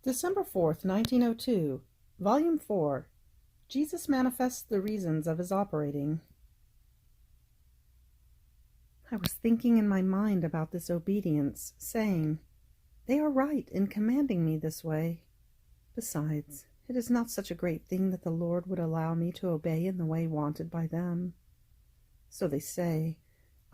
December 4th, 1902, Volume 4. Jesus manifests the reasons of his operating. I was thinking in my mind about this obedience, saying, "They are right in commanding me this way. Besides, it is not such a great thing that the Lord would allow me to obey in the way wanted by them. So they say,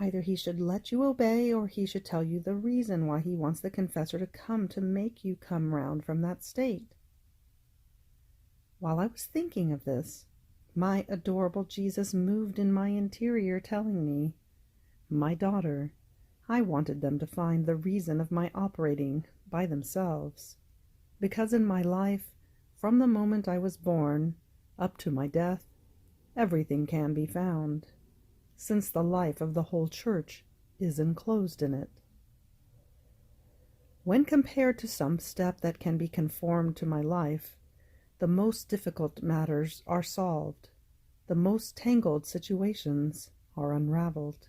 either he should let you obey, or he should tell you the reason why he wants the confessor to come to make you come round from that state." While I was thinking of this, my adorable Jesus moved in my interior, telling me, "My daughter, I wanted them to find the reason of my operating by themselves, because in my life, from the moment I was born up to my death, everything can be found, since the life of the whole church is enclosed in it. When compared to some step that can be conformed to my life, the most difficult matters are solved, the most tangled situations are unraveled,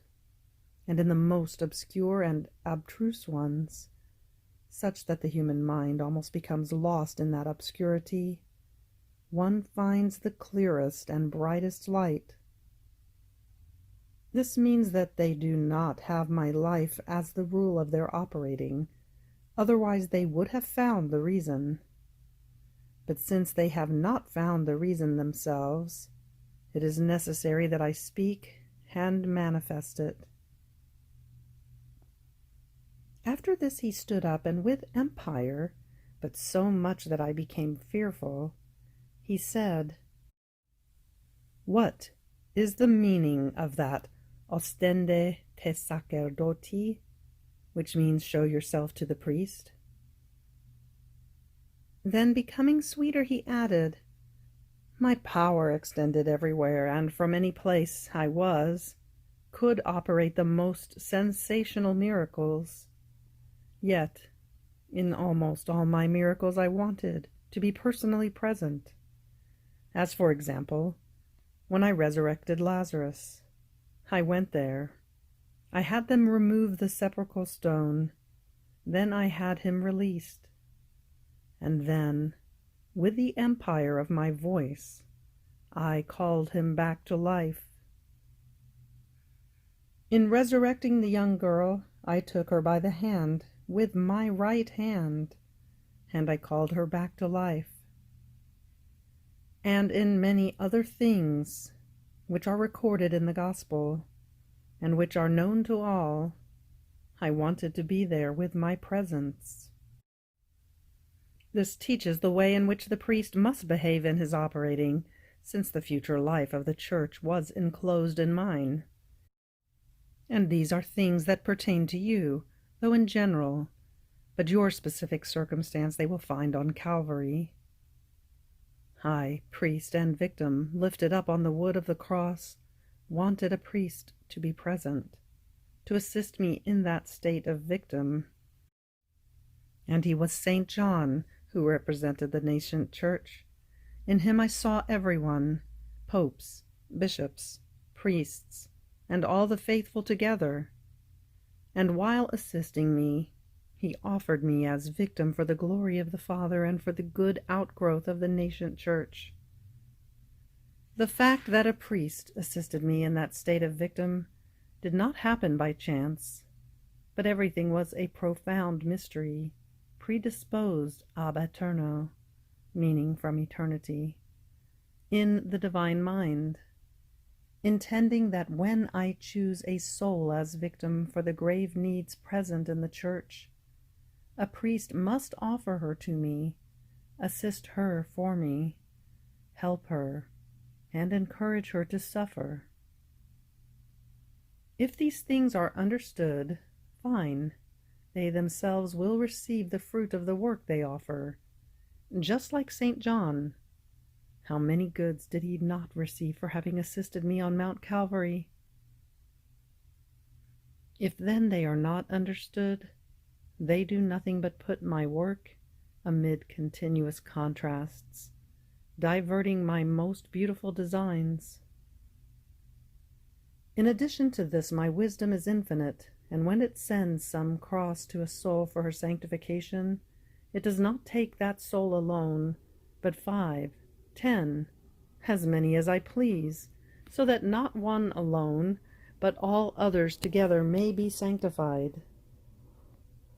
and in the most obscure and abstruse ones, such that the human mind almost becomes lost in that obscurity, one finds the clearest and brightest light. This means that they do not have my life as the rule of their operating, otherwise they would have found the reason. But since they have not found the reason themselves, it is necessary that I speak and manifest it." After this he stood up, and with empire, but so much that I became fearful, he said, "What is the meaning of that ostende te sacerdoti, which means show yourself to the priest?" Then, becoming sweeter, he added, "My power extended everywhere, and from any place I could operate the most sensational miracles. Yet, in almost all my miracles I wanted to be personally present. As, for example, when I resurrected Lazarus, I went there. I had them remove the sepulchral stone. Then I had him released. And then, with the empire of my voice, I called him back to life. In resurrecting the young girl, I took her by the hand with my right hand, and I called her back to life. And in many other things, which are recorded in the Gospel, and which are known to all, I wanted to be there with my presence. This teaches the way in which the priest must behave in his operating, since the future life of the church was enclosed in mine. And these are things that pertain to you, though in general, but your specific circumstance they will find on Calvary. I, priest and victim, lifted up on the wood of the cross, wanted a priest to be present, to assist me in that state of victim. And he was St. John, who represented the nascent church. In him I saw everyone, popes, bishops, priests, and all the faithful together. And while assisting me, he offered me as victim for the glory of the Father and for the good outgrowth of the nascent church. The fact that a priest assisted me in that state of victim did not happen by chance, but everything was a profound mystery, predisposed ab aeterno, meaning from eternity, in the divine mind, intending that when I choose a soul as victim for the grave needs present in the church, a priest must offer her to me, assist her for me, help her, and encourage her to suffer. If these things are understood, fine. They themselves will receive the fruit of the work they offer, just like St. John. How many goods did he not receive for having assisted me on Mount Calvary? If then they are not understood, they do nothing but put my work amid continuous contrasts, diverting my most beautiful designs. In addition to this, my wisdom is infinite, and when it sends some cross to a soul for her sanctification, It does not take that soul alone, but 5, 10, as many as I please, so that not one alone, but all others together may be sanctified.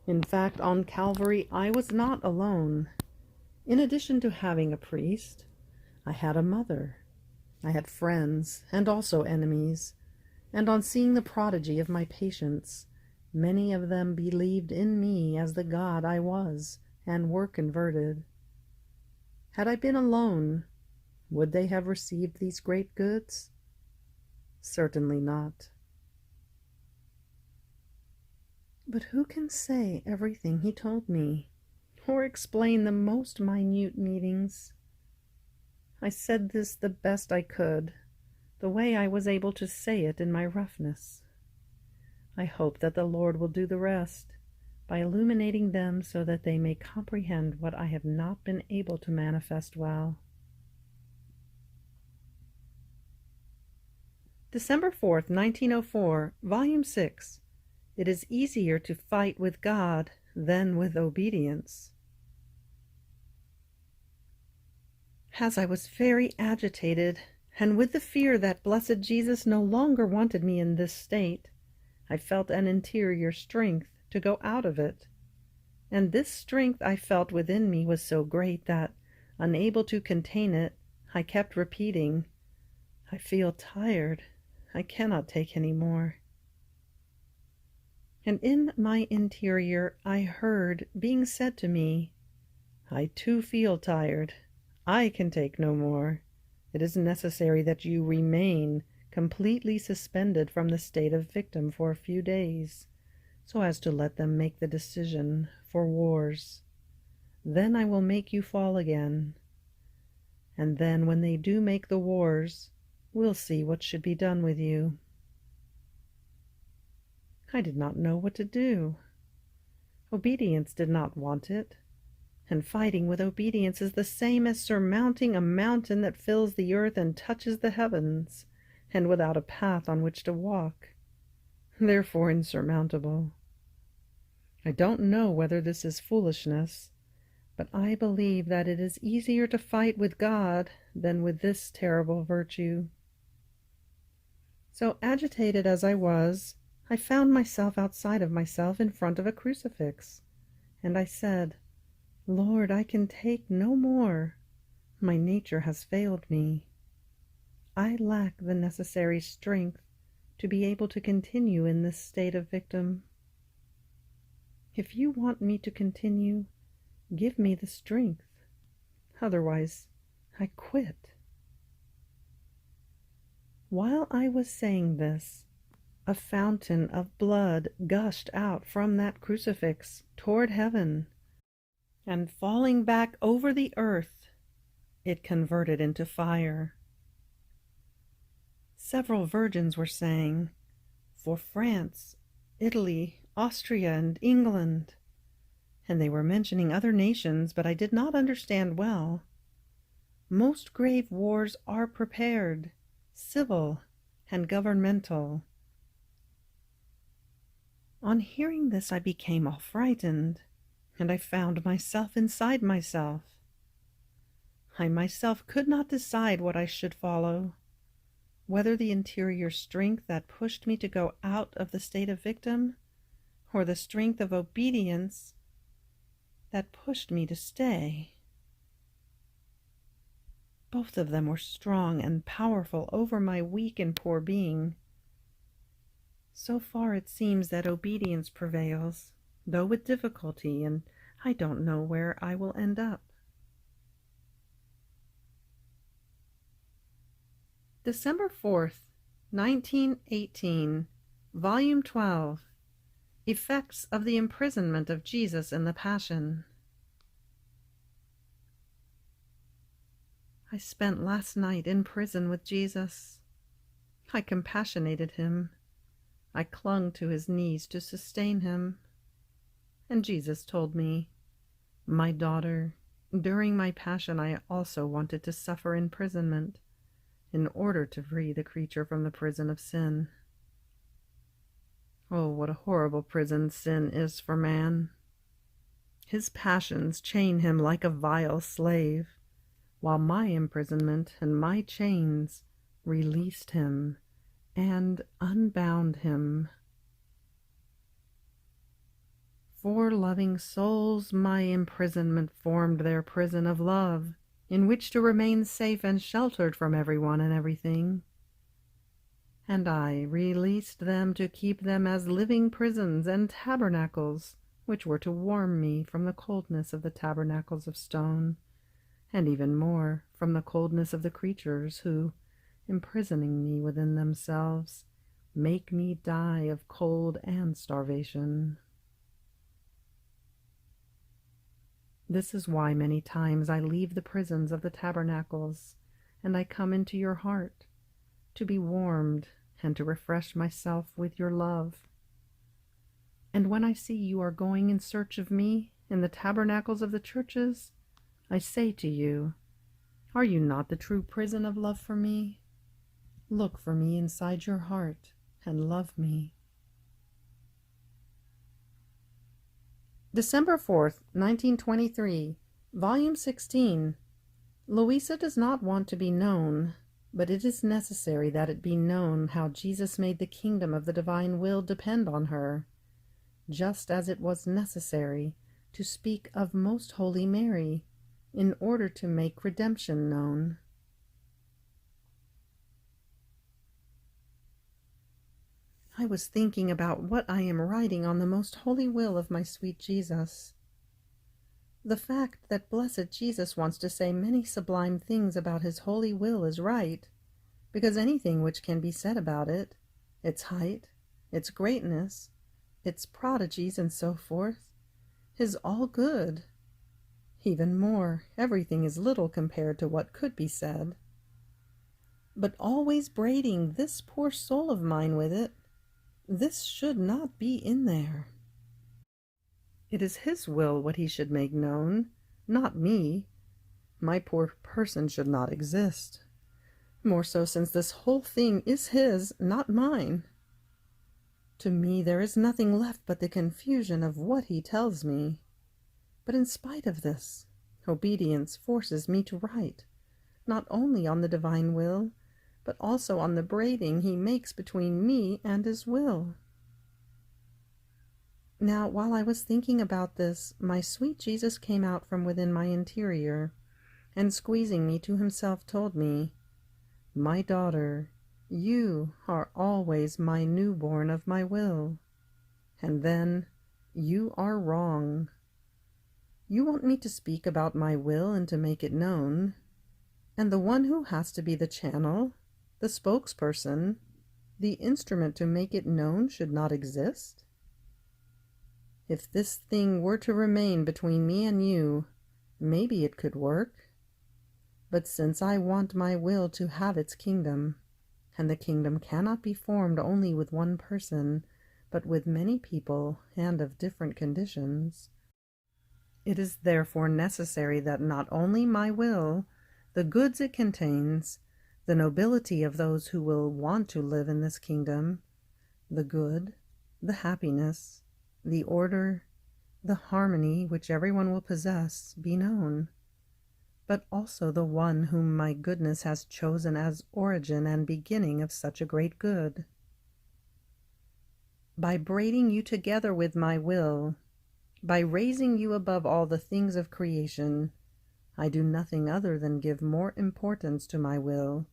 In fact, on Calvary I was not alone. In addition to having a priest, I had a mother. I had friends, and also enemies, and on seeing the prodigy of my patients, many of them believed in me as the God I was, and were converted. Had I been alone, would they have received these great goods? Certainly not. But who can say everything he told me, or explain the most minute meetings? I said this the best I could, the way I was able to say it in my roughness. I hope that the Lord will do the rest, by illuminating them so that they may comprehend what I have not been able to manifest well. December 4th, 1904, Volume 6. It is easier to fight with God than with obedience. As I was very agitated, and with the fear that blessed Jesus no longer wanted me in this state, I felt an interior strength to go out of it. And this strength I felt within me was so great that, unable to contain it, I kept repeating, "I feel tired. I cannot take any more." And in my interior I heard being said to me, "I too feel tired. I can take no more. It is necessary that you remain completely suspended from the state of victim for a few days, so as to let them make the decision for wars. Then I will make you fall again. And then when they do make the wars, we'll see what should be done with you." I did not know what to do. Obedience did not want it, and fighting with obedience is the same as surmounting a mountain that fills the earth and touches the heavens, and without a path on which to walk, therefore insurmountable. I don't know whether this is foolishness, but I believe that it is easier to fight with God than with this terrible virtue. So agitated as I was, I found myself outside of myself in front of a crucifix, and I said, "Lord, I can take no more. My nature has failed me. I lack the necessary strength to be able to continue in this state of victim. If you want me to continue, give me the strength. Otherwise, I quit." While I was saying this, a fountain of blood gushed out from that crucifix toward heaven, and falling back over the earth, it converted into fire. Several virgins were saying, "For France, Italy, Austria, and England," and they were mentioning other nations, but I did not understand well. Most grave wars are prepared, civil and governmental. On hearing this, I became all frightened, and I found myself inside myself. I myself could not decide what I should follow, whether the interior strength that pushed me to go out of the state of victim, or the strength of obedience that pushed me to stay. Both of them were strong and powerful over my weak and poor being. So far it seems that obedience prevails, though with difficulty, and I don't know where I will end up. December 4th, 1918, Volume 12, Effects of the Imprisonment of Jesus in the Passion. I spent last night in prison with Jesus. I compassionated him. I clung to his knees to sustain him. And Jesus told me, "My daughter, during my passion I also wanted to suffer imprisonment, in order to free the creature from the prison of sin." Oh, what a horrible prison sin is for man. His passions chain him like a vile slave, while my imprisonment and my chains released him and unbound him. For loving souls my imprisonment formed their prison of love, in which to remain safe and sheltered from everyone and everything. And I released them to keep them as living prisons and tabernacles, which were to warm me from the coldness of the tabernacles of stone, and even more from the coldness of the creatures who, imprisoning me within themselves, make me die of cold and starvation. This is why many times I leave the prisons of the tabernacles, and I come into your heart, to be warmed and to refresh myself with your love. And when I see you are going in search of me in the tabernacles of the churches, I say to you, are you not the true prison of love for me? Look for me inside your heart and love me. December 4th, 1923, Volume 16. Luisa does not want to be known, but it is necessary that it be known how Jesus made the kingdom of the divine will depend on her, just as it was necessary to speak of Most Holy Mary in order to make redemption known. I was thinking about what I am writing on the most holy will of my sweet Jesus. The fact that blessed Jesus wants to say many sublime things about his holy will is right, because anything which can be said about it, its height, its greatness, its prodigies, and so forth, is all good. Even more, everything is little compared to what could be said. But always braiding this poor soul of mine with it, this should not be in there. It is his will what he should make known, not me. My poor person should not exist. More so since this whole thing is his, not mine. To me there is nothing left but the confusion of what he tells me. But in spite of this, obedience forces me to write, not only on the divine will, but also on the braiding he makes between me and his will. Now, while I was thinking about this, my sweet Jesus came out from within my interior, and squeezing me to himself told me, "My daughter, you are always my newborn of my will. And then, you are wrong. You want me to speak about my will and to make it known, and the one who has to be the channel, the spokesperson, the instrument to make it known should not exist? If this thing were to remain between me and you, maybe it could work. But since I want my will to have its kingdom, and the kingdom cannot be formed only with one person, but with many people and of different conditions, it is therefore necessary that not only my will, the goods it contains, the nobility of those who will want to live in this kingdom, the good, the happiness, the order, the harmony which everyone will possess, be known, but also the one whom my goodness has chosen as origin and beginning of such a great good. By braiding you together with my will, by raising you above all the things of creation, I do nothing other than give more importance to my will,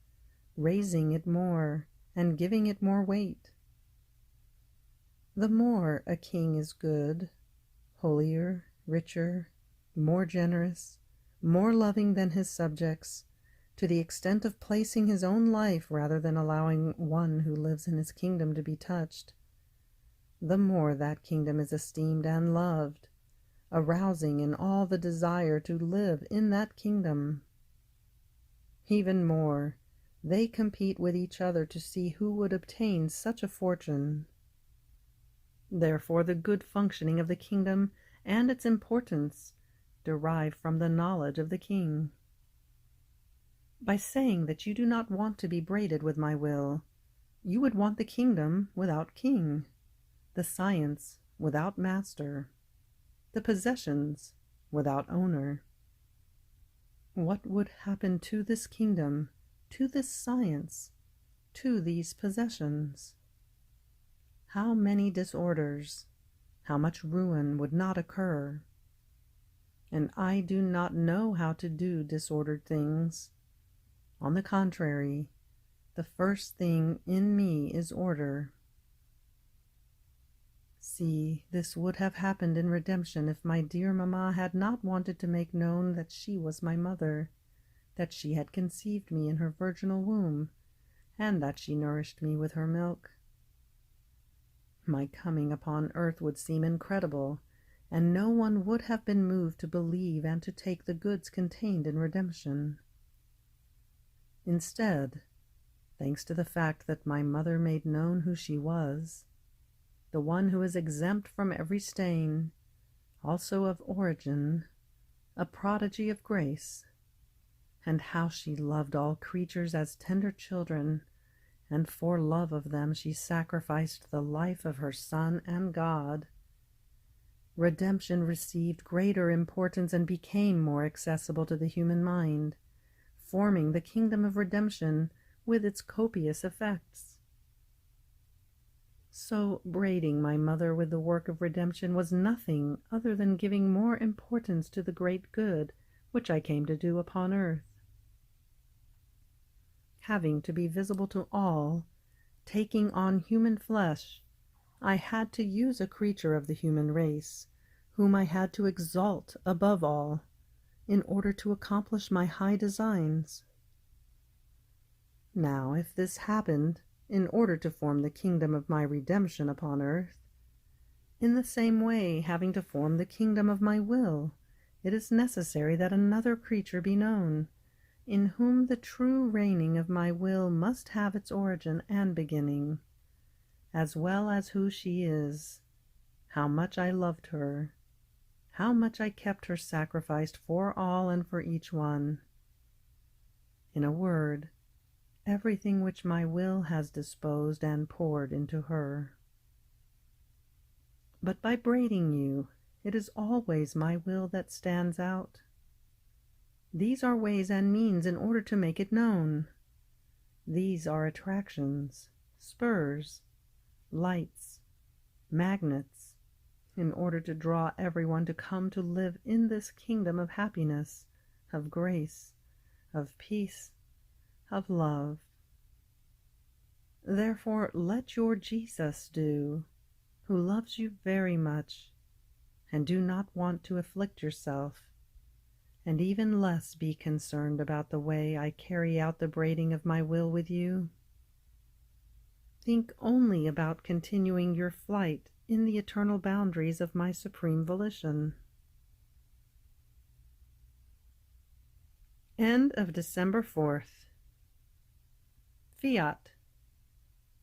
raising it more and giving it more weight. The more a king is good, holier, richer, more generous, more loving than his subjects, to the extent of placing his own life rather than allowing one who lives in his kingdom to be touched, the more that kingdom is esteemed and loved, arousing in all the desire to live in that kingdom. Even more, they compete with each other to see who would obtain such a fortune. Therefore, the good functioning of the kingdom and its importance derive from the knowledge of the king. By saying that you do not want to be braided with my will, you would want the kingdom without king, the science without master. the possessions without owner. What would happen to this kingdom, to this science, to these possessions? How many disorders, how much ruin would not occur? And I do not know how to do disordered things. On the contrary, the first thing in me is order. See, this would have happened in redemption if my dear mamma had not wanted to make known that she was my mother, that she had conceived me in her virginal womb, and that she nourished me with her milk. My coming upon earth would seem incredible, and no one would have been moved to believe and to take the goods contained in redemption. Instead, thanks to the fact that my mother made known who she was, the one who is exempt from every stain, also of origin, a prodigy of grace, and how she loved all creatures as tender children, and for love of them she sacrificed the life of her Son and God. Redemption received greater importance and became more accessible to the human mind, forming the kingdom of redemption with its copious effects. So braiding my mother with the work of redemption was nothing other than giving more importance to the great good which I came to do upon earth. Having to be visible to all, taking on human flesh, I had to use a creature of the human race, whom I had to exalt above all, in order to accomplish my high designs. Now, if this happened in order to form the kingdom of my redemption upon earth, in the same way, having to form the kingdom of my will, it is necessary that another creature be known, in whom the true reigning of my will must have its origin and beginning, as well as who she is, how much I loved her, how much I kept her sacrificed for all and for each one. In a word, everything which my will has disposed and poured into her. But by braiding you, it is always my will that stands out. These are ways and means in order to make it known. These are attractions, spurs, lights, magnets, in order to draw everyone to come to live in this kingdom of happiness, of grace, of peace, of love. Therefore let your Jesus do, who loves you very much, and do not want to afflict yourself, and even less be concerned about the way I carry out the braiding of my will with you. Think only about continuing your flight in the eternal boundaries of my supreme volition. End of December 4th. Fiat.